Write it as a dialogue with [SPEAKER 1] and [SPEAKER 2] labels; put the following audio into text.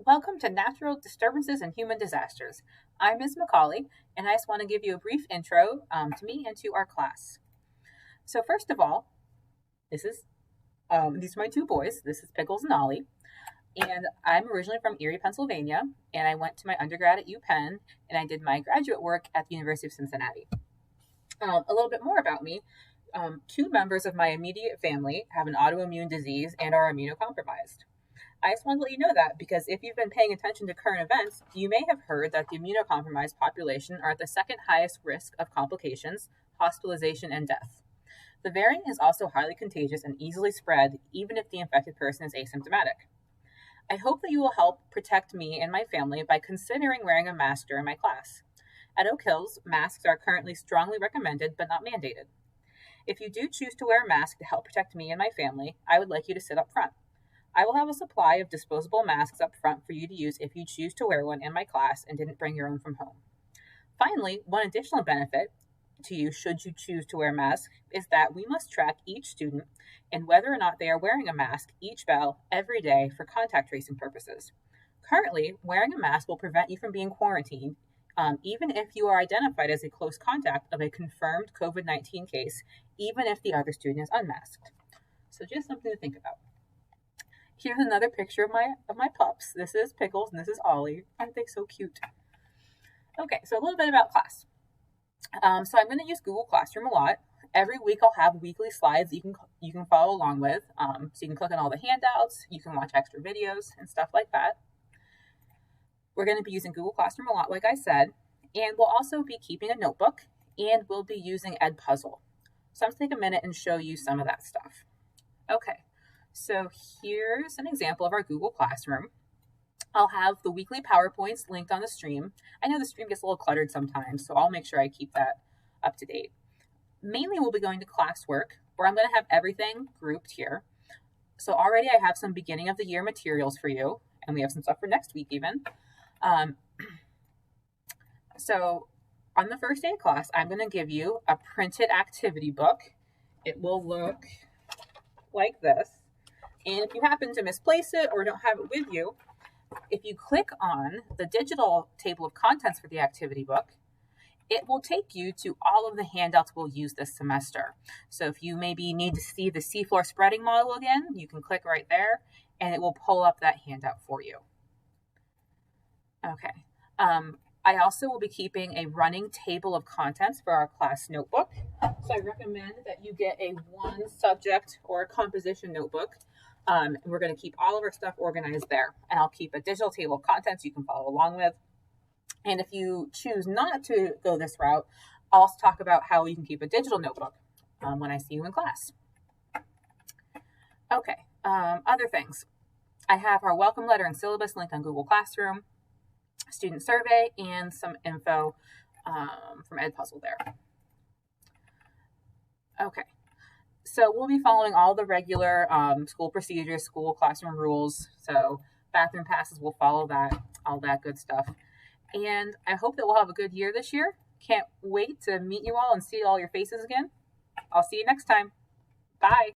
[SPEAKER 1] Welcome to Natural Disturbances and Human Disasters. I'm Ms. McCauley, and I just want to give you a brief intro to me and to our class. So first of all, this is these are my two boys. This is Pickles and Ollie, and I'm originally from Erie, Pennsylvania, and I went to my undergrad at UPenn, and I did my graduate work at the University of Cincinnati. A little bit more about me. Two members of my immediate family have an autoimmune disease and are immunocompromised. I just wanted to let you know that because if you've been paying attention to current events, you may have heard that the immunocompromised population are at the second highest risk of complications, hospitalization, and death. The variant is also highly contagious and easily spread, even if the infected person is asymptomatic. I hope that you will help protect me and my family by considering wearing a mask during my class. At Oak Hills, masks are currently strongly recommended but not mandated. If you do choose to wear a mask to help protect me and my family, I would like you to sit up front. I will have a supply of disposable masks up front for you to use if you choose to wear one in my class and didn't bring your own from home. Finally, one additional benefit to you should you choose to wear a mask is that we must track each student and whether or not they are wearing a mask each bell every day for contact tracing purposes. Currently, wearing a mask will prevent you from being quarantined, even if you are identified as a close contact of a confirmed COVID-19 case, even if the other student is unmasked. So just something to think about. Here's another picture of my pups. This is Pickles and this is Ollie. Aren't they so cute? Okay, so a little bit about class. So I'm going to use Google Classroom a lot. Every week I'll have weekly slides you can follow along with. So you can click on all the handouts. You can watch extra videos and stuff like that. We're going to be using Google Classroom a lot, like I said, and we'll also be keeping a notebook, and we'll be using Edpuzzle. So I'm going to take a minute and show you some of that stuff. Okay. So here's an example of our Google Classroom. I'll have the weekly PowerPoints linked on the stream. I know the stream gets a little cluttered sometimes, so I'll make sure I keep that up to date. Mainly we'll be going to Classwork, where I'm going to have everything grouped here. So already I have some beginning of the year materials for you, and we have some stuff for next week even. So on the first day of class, I'm going to give you a printed activity book. It will look like this. And if you happen to misplace it or don't have it with you, if you click on the digital table of contents for the activity book, it will take you to all of the handouts we'll use this semester. So if you maybe need to see the seafloor spreading model again, you can click right there and it will pull up that handout for you. Okay. I also will be keeping a running table of contents for our class notebook. So I recommend that you get a one subject or a composition notebook. We're going to keep all of our stuff organized there. And I'll keep a digital table of contents you can follow along with. And if you choose not to go this route, I'll also talk about how you can keep a digital notebook when I see you in class. Okay, other things. I have our welcome letter and syllabus linked on Google Classroom, student survey, and some info from Edpuzzle there. Okay. So we'll be following all the regular school procedures, school classroom rules. So bathroom passes will follow that, all that good stuff. And I hope that we'll have a good year this year. Can't wait to meet you all and see all your faces again. I'll see you next time. Bye.